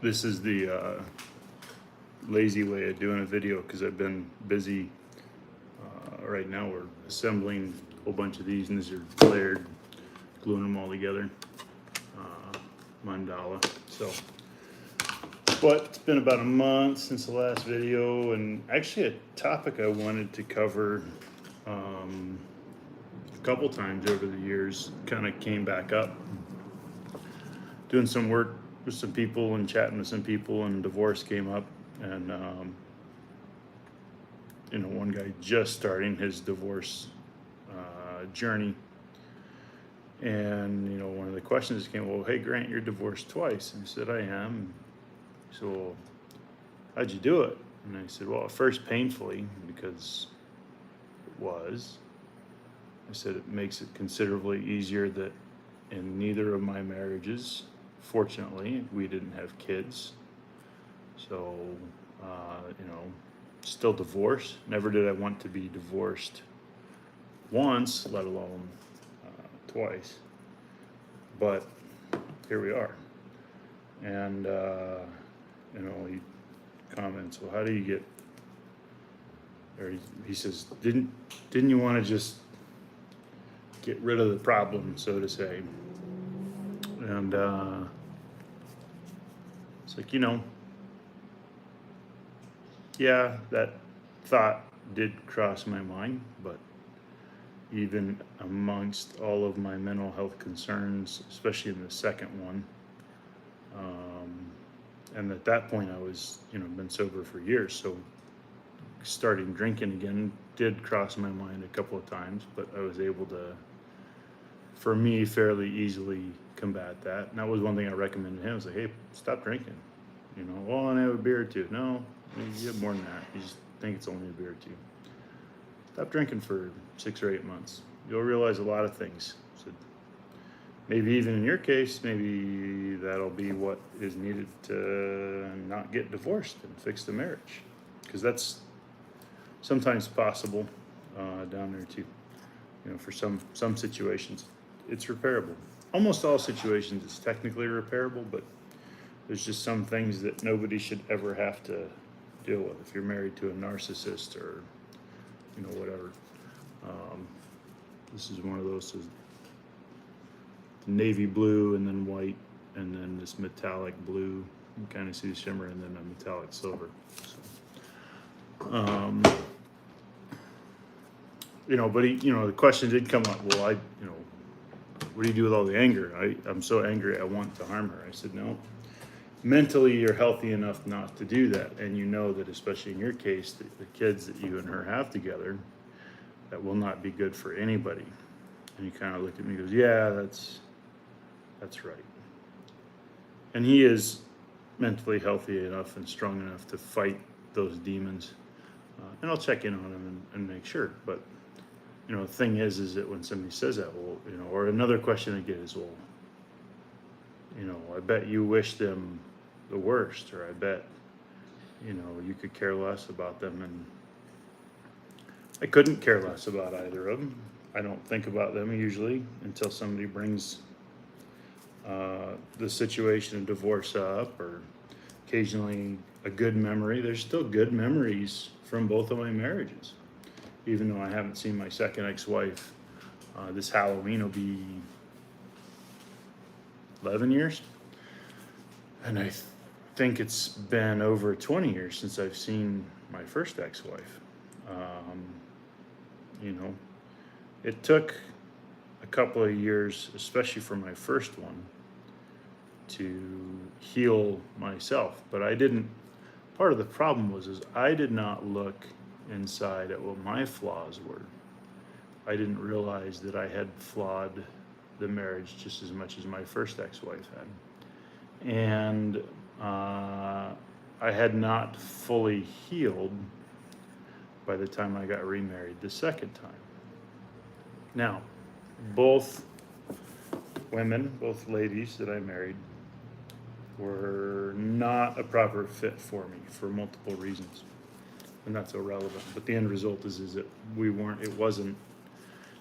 This is the lazy way of doing a video because I've been busy. Right now we're assembling a whole bunch of these, and these are layered, gluing them all together. Mandala. So, but it's been about a month since the last video, and actually a topic I wanted to cover a couple times over the years kind of came back up. Doing some work with some people and chatting with some people, and divorce came up, and one guy just starting his divorce journey, and one of the questions came, well, hey Grant, you're divorced twice. And I said, I am. So, well, how'd you do it? And I said, well, at first painfully, because it was. I said it makes it considerably easier that in neither of my marriages, fortunately, we didn't have kids. So, still divorced. Never did I want to be divorced once, let alone twice. But here we are. And, he comments, well, how do you get, or he says, didn't you want to just get rid of the problem, so to say? And it's like, yeah, that thought did cross my mind, but even amongst all of my mental health concerns, especially in the second one, and at that point I was, been sober for years, so starting drinking again did cross my mind a couple of times, but I was able to, for me, fairly easily combat that. And that was one thing I recommended him. I was like, hey, stop drinking. Well, and I have a beer or two. No, you have more than that. You just think it's only a beer or two. Stop drinking for 6 or 8 months. You'll realize a lot of things. So maybe even in your case, maybe that'll be what is needed to not get divorced and fix the marriage. Because that's sometimes possible down there too. For some situations, it's repairable. Almost all situations, it's technically repairable, but there's just some things that nobody should ever have to deal with. If you're married to a narcissist or, whatever. This is one of those, so navy blue and then white and then this metallic blue. You kind of see the shimmer and then a metallic silver. So, but the question did come up, well, what do you do with all the anger? I'm so angry I want to harm her. I said, no. Mentally, you're healthy enough not to do that. And that, especially in your case, the kids that you and her have together, that will not be good for anybody. And he kind of looked at me and goes, yeah, that's right. And he is mentally healthy enough and strong enough to fight those demons. And I'll check in on him and make sure. But, the thing is that when somebody says that, well, or another question I get is, well, I bet you wish them the worst, or I bet, you could care less about them. And I couldn't care less about either of them. I don't think about them usually until somebody brings the situation of divorce up, or occasionally a good memory. There's still good memories from both of my marriages, even though I haven't seen my second ex-wife. This Halloween will be 11 years. And I think it's been over 20 years since I've seen my first ex-wife. It took a couple of years, especially for my first one, to heal myself. But I didn't, part of the problem is I did not look inside at what my flaws were. I didn't realize that I had flawed the marriage just as much as my first ex-wife had. And I had not fully healed by the time I got remarried the second time. Now, both women, both ladies that I married, were not a proper fit for me for multiple reasons. And that's irrelevant. But the end result is that it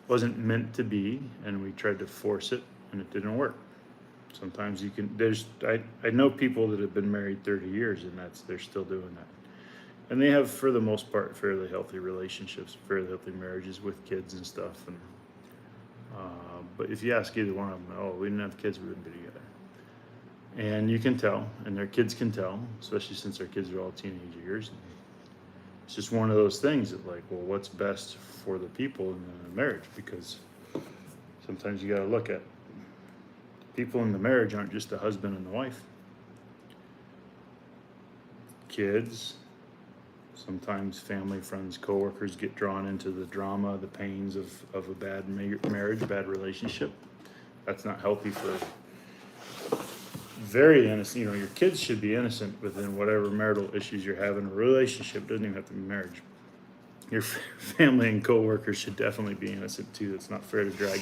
wasn't meant to be, and we tried to force it and it didn't work. Sometimes you can, I know people that have been married 30 years and they're still doing that. And they have, for the most part, fairly healthy relationships, fairly healthy marriages with kids and stuff. And but if you ask either one of them, oh, we didn't have kids, we wouldn't be together. And you can tell, and their kids can tell, especially since their kids are all teenage years. It's just one of those things that, like, well, what's best for the people in the marriage? Because sometimes you got to look at people in the marriage aren't just the husband and the wife. Kids, sometimes family, friends, coworkers get drawn into the drama, the pains of a bad marriage, bad relationship. That's not healthy for very innocent. You know, your kids should be innocent within whatever marital issues you're having. A relationship doesn't even have to be marriage. Your family and coworkers should definitely be innocent too. It's not fair to drag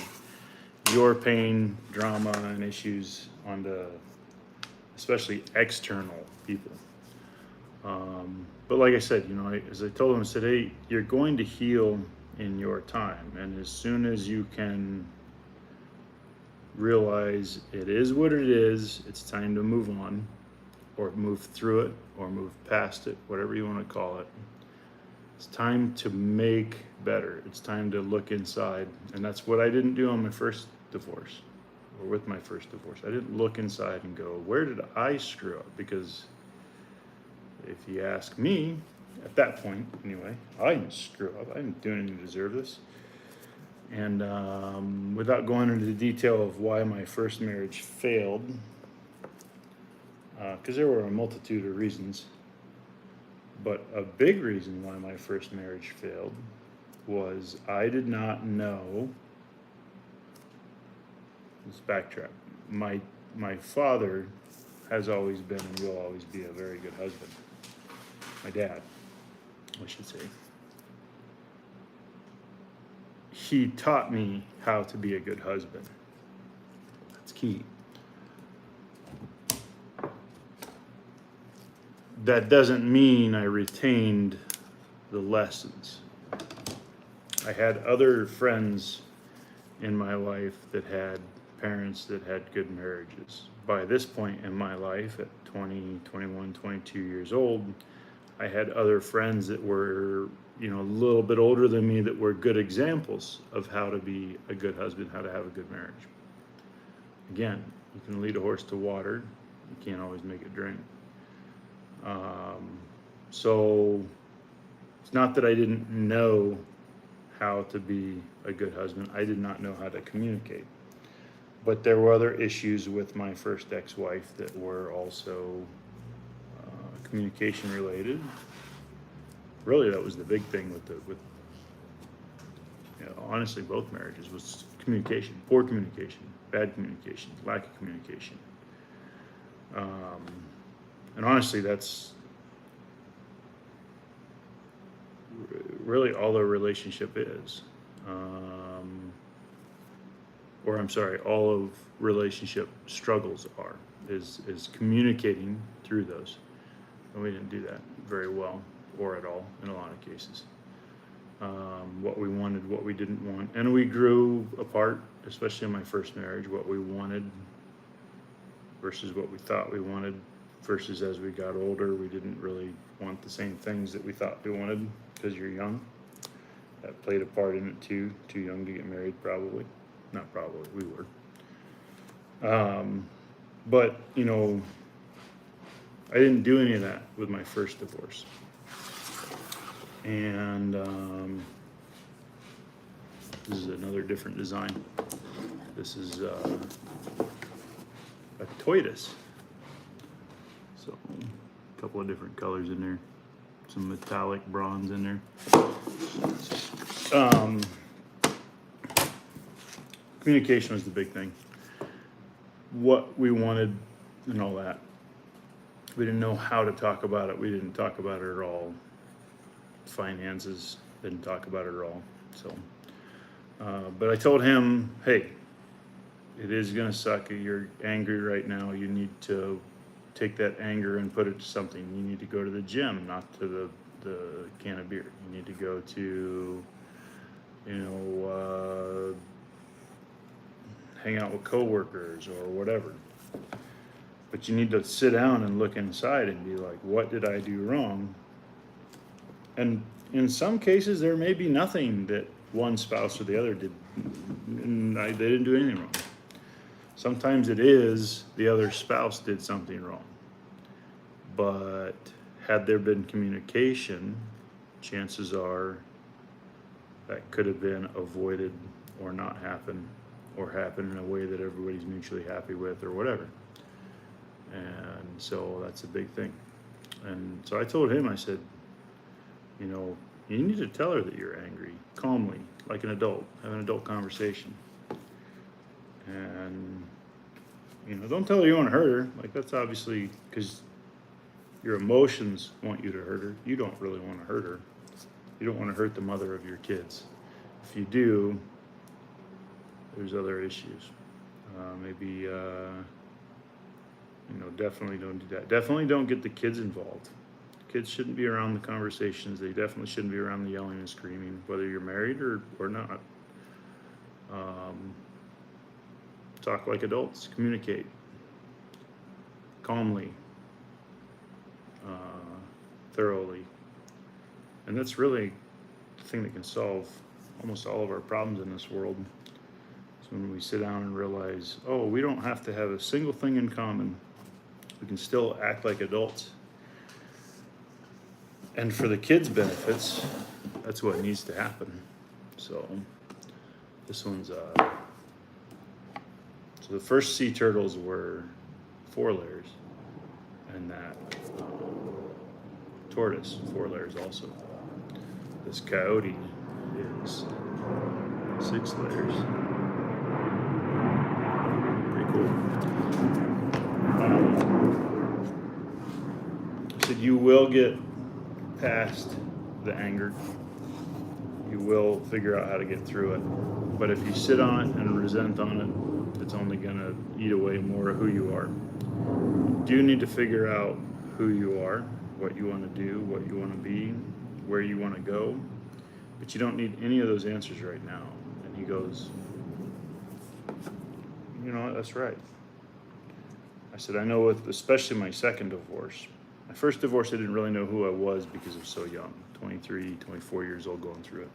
your pain, drama, and issues onto especially external people. But like I said, you know, as I told him, I said, hey, you're going to heal in your time. And as soon as you can realize it is what it is, it's time to move on or move through it or move past it, whatever you want to call it. It's time to make better. It's time to look inside. And that's what I didn't do on my first divorce or with my first divorce. I didn't look inside and go, where did I screw up? Because if you ask me, at that point anyway, I didn't screw up. I didn't do anything to deserve this. And without going into the detail of why my first marriage failed, because there were a multitude of reasons, but a big reason why my first marriage failed was I did not know. Let's backtrack. My father has always been and will always be a very good husband. My dad, I should say. He taught me how to be a good husband. That's key. That doesn't mean I retained the lessons. I had other friends in my life that had parents that had good marriages. By this point in my life, at 20, 21, 22 years old, I had other friends that were, you know, a little bit older than me that were good examples of how to be a good husband, how to have a good marriage. Again, you can lead a horse to water, you can't always make it drink. So it's not that I didn't know how to be a good husband. I did not know how to communicate. But there were other issues with my first ex-wife that were also communication related. Really, that was the big thing with you know, honestly, both marriages was communication, poor communication, bad communication, lack of communication. And honestly, that's really all a relationship is. Or I'm sorry, all of relationship struggles is communicating through those. And we didn't do that very well or at all in a lot of cases. What we wanted, what we didn't want. And we grew apart, especially in my first marriage, what we wanted versus what we thought we wanted, versus as we got older, we didn't really want the same things that we thought we wanted because you're young. That played a part in it too. Too young to get married, probably. Not probably, we were. But, you know, I didn't do any of that with my first divorce. And this is another different design. This is a Toytus. So a couple of different colors in there. Some metallic bronze in there. Communication was the big thing. What we wanted and all that. We didn't know how to talk about it. We didn't talk about it at all. Finances, didn't talk about it at all. So, but I told him, hey, it is gonna suck. You're angry right now. You need to take that anger and put it to something. You need to go to the gym, not to the can of beer. You need to go to, you know, hang out with coworkers or whatever. But you need to sit down and look inside and be like, what did I do wrong? And in some cases, there may be nothing that one spouse or the other did. They didn't do anything wrong. Sometimes it is the other spouse did something wrong. But had there been communication, chances are that could have been avoided or not happen, or happen in a way that everybody's mutually happy with, or whatever. And so that's a big thing. And so I told him, I said, you know, you need to tell her that you're angry, calmly, like an adult, have an adult conversation. And, you know, don't tell her you want to hurt her. Like, that's obviously because your emotions want you to hurt her. You don't really want to hurt her. You don't want to hurt the mother of your kids. If you do, there's other issues. Maybe, you know, definitely don't do that. Definitely don't get the kids involved. Kids shouldn't be around the conversations. They definitely shouldn't be around the yelling and screaming, whether you're married or not. Talk like adults. Communicate calmly, thoroughly. And that's really the thing that can solve almost all of our problems in this world. Is when we sit down and realize, oh, we don't have to have a single thing in common. We can still act like adults. And for the kids' benefits, that's what needs to happen. So this one's so the first sea turtles were 4 layers, and that tortoise 4 layers also. This coyote is 6 layers. Pretty cool. So you will get past the anger. You will figure out how to get through it. But if you sit on it and resent on it, it's only going to eat away more of who you are. You do need to figure out who you are, what you want to do, what you want to be, where you want to go. But you don't need any of those answers right now. And he goes, you know what, that's right. I said, I know with especially my second divorce. My first divorce, I didn't really know who I was because I was so young, 23, 24 years old going through it.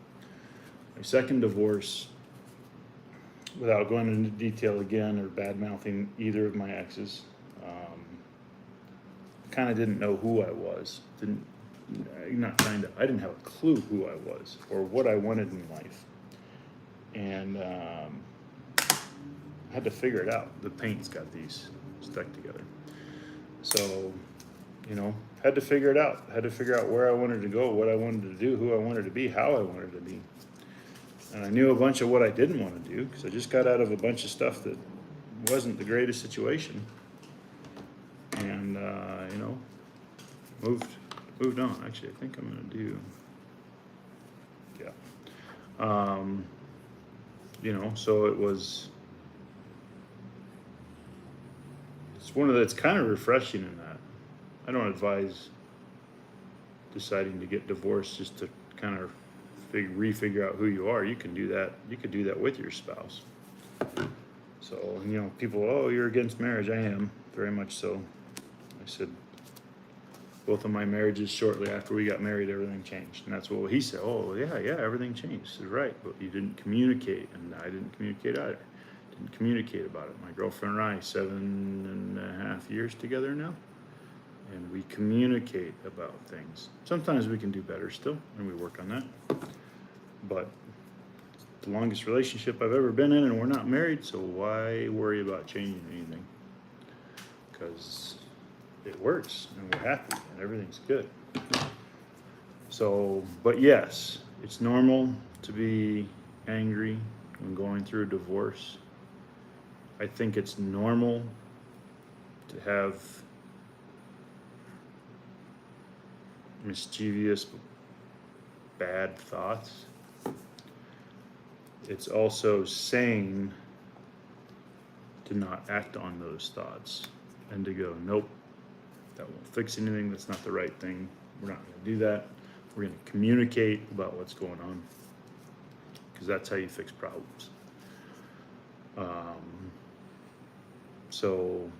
My second divorce, without going into detail again or bad-mouthing either of my exes, kind of didn't know who I was. I didn't have a clue who I was or what I wanted in life. And I had to figure it out. The paint's got these stuck together. So, you know, had to figure it out. Had to figure out where I wanted to go, what I wanted to do, who I wanted to be, how I wanted to be. And I knew a bunch of what I didn't want to do because I just got out of a bunch of stuff that wasn't the greatest situation. And, you know, moved on. Actually, I think I'm going to do, yeah. You know, so it's it's kind of refreshing in that. I don't advise deciding to get divorced just to kind of refigure out who you are. You can do that. You could do that with your spouse. So, you know, people, oh, you're against marriage. I am, very much so. I said, both of my marriages shortly after we got married, everything changed. And that's what he said. Oh, yeah, everything changed. I said, right, but you didn't communicate, and I didn't communicate either. Didn't communicate about it. My girlfriend and I, 7.5 years together now, and we communicate about things. Sometimes we can do better still, and we work on that. But it's the longest relationship I've ever been in, and we're not married, so why worry about changing anything? Because it works, and we're happy, and everything's good. So, but yes, it's normal to be angry when going through a divorce. I think it's normal to have mischievous, bad thoughts. It's also sane to not act on those thoughts and to go, nope, that won't fix anything. That's not the right thing. We're not going to do that. We're going to communicate about what's going on, because that's how you fix problems. So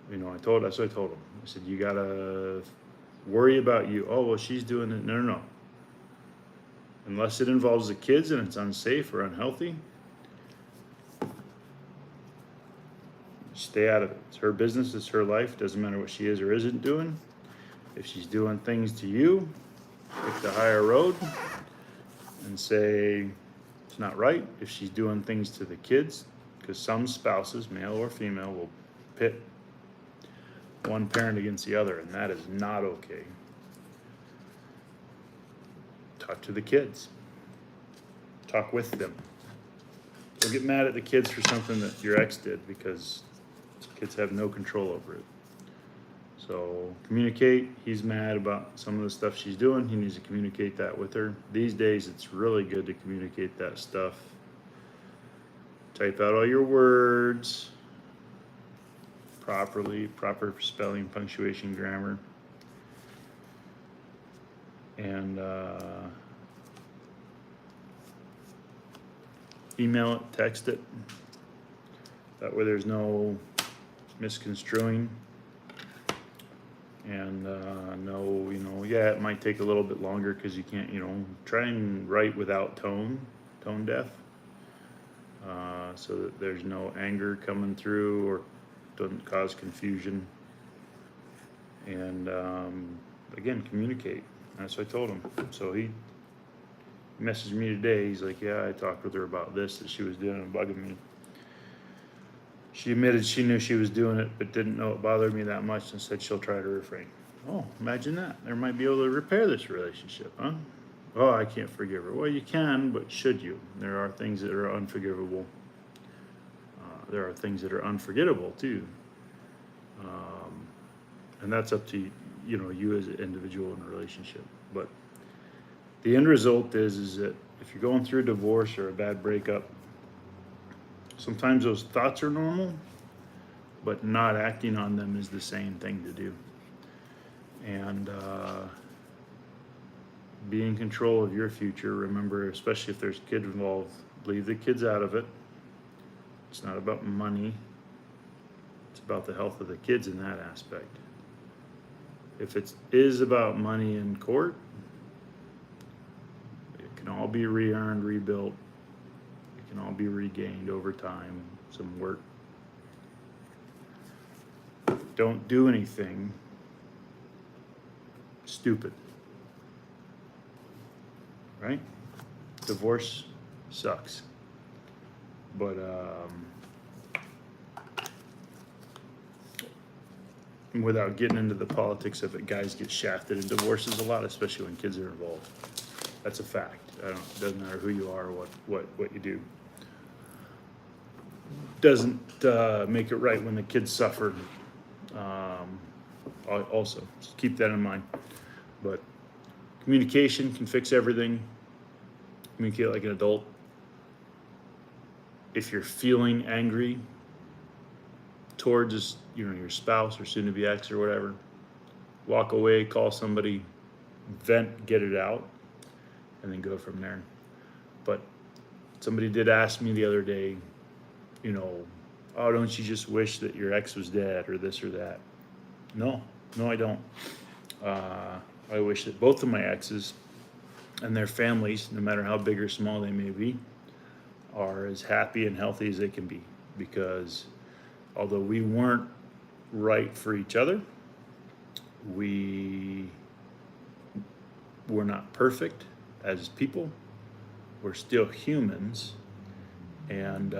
That's what I told him. I said, you gotta worry about you. Oh, well, she's doing it. No, no, no. Unless it involves the kids and it's unsafe or unhealthy, stay out of it. It's her business, it's her life. Doesn't matter what she is or isn't doing. If she's doing things to you, pick the higher road and say it's not right. If she's doing things to the kids, because some spouses, male or female, will pit one parent against the other, and that is not okay. Talk to the kids. Talk with them. Don't get mad at the kids for something that your ex did, because kids have no control over it. So communicate. He's mad about some of the stuff she's doing. He needs to communicate that with her. These days, it's really good to communicate that stuff. Type out all your words properly, proper spelling, punctuation, grammar. And email it, text it. That way there's no misconstruing. And no, yeah, it might take a little bit longer because you can't, try and write without tone deaf, so that there's no anger coming through or doesn't cause confusion. And again, communicate. That's what I told him. So he messaged me today. He's like, yeah, I talked with her about this that she was doing and bugging me. She admitted she knew she was doing it, but didn't know it bothered me that much, and said she'll try to refrain. Oh, imagine that. There might be able to repair this relationship, huh? Oh, I can't forgive her. Well, you can, but should you? There are things that are unforgivable. There are things that are unforgettable, too. And that's up to you as an individual in a relationship. But the end result is that if you're going through a divorce or a bad breakup, sometimes those thoughts are normal, but not acting on them is the same thing to do. And be in control of your future. Remember, especially if there's kids involved, leave the kids out of it. It's not about money. It's about the health of the kids in that aspect. If it is about money in court, it can all be re-earned, rebuilt. It can all be regained over time, some work. Don't do anything stupid. Right? Divorce sucks. But without getting into the politics of it, guys get shafted in divorces a lot, especially when kids are involved. That's a fact. It doesn't matter who you are or what you do. Doesn't make it right when the kids suffer. Also, just keep that in mind. But communication can fix everything. Communicate like an adult. If you're feeling angry towards your spouse or soon-to-be ex or whatever, walk away, call somebody, vent, get it out, and then go from there. But somebody did ask me the other day, oh, don't you just wish that your ex was dead or this or that? No, I don't. I wish that both of my exes and their families, no matter how big or small they may be, are as happy and healthy as they can be. Because although we weren't right for each other, we were not perfect as people. We're still humans, and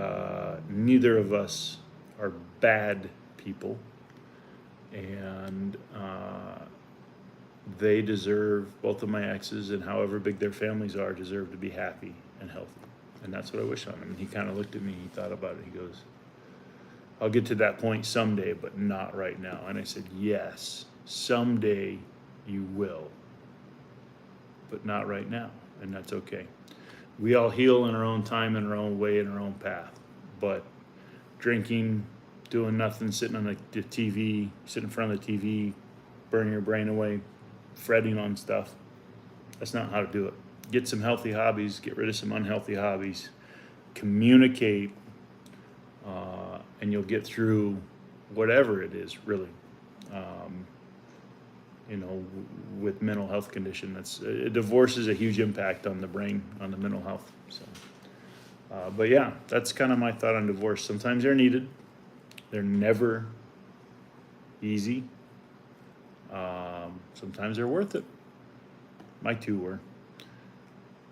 neither of us are bad people. And they deserve, both of my exes and however big their families are, deserve to be happy and healthy. And that's what I wish on him. And he kind of looked at me, he thought about it, he goes, I'll get to that point someday, but not right now. And I said, yes, someday you will, but not right now. And that's okay. We all heal in our own time, in our own way, in our own path. But drinking, doing nothing, sitting on the TV, sitting in front of the TV, burning your brain away, fretting on stuff, that's not how to do it. Get some healthy hobbies, get rid of some unhealthy hobbies, communicate, and you'll get through whatever it is, really. With mental health condition, divorce is a huge impact on the brain, on the mental health. So, but yeah, that's kind of my thought on divorce. Sometimes they're needed. They're never easy. Sometimes they're worth it. My two were.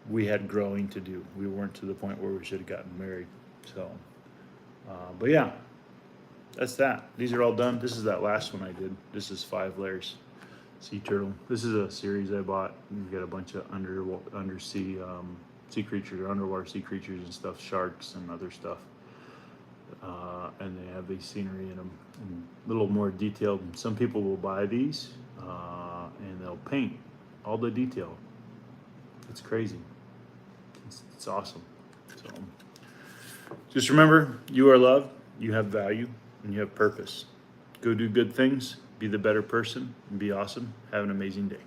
We had growing to do. We weren't to the point where we should have gotten married. So, but yeah, that's that. These are all done. This is that last one I did. This is 5 layers. Sea turtle. This is a series I bought. You've got a bunch of undersea sea creatures, or underwater sea creatures and stuff, sharks and other stuff. And they have these scenery in them, and a little more detailed. Some people will buy these and they'll paint all the detail. It's crazy. It's awesome. So just remember, you are loved, you have value, and you have purpose. Go do good things, be the better person, and be awesome. Have an amazing day.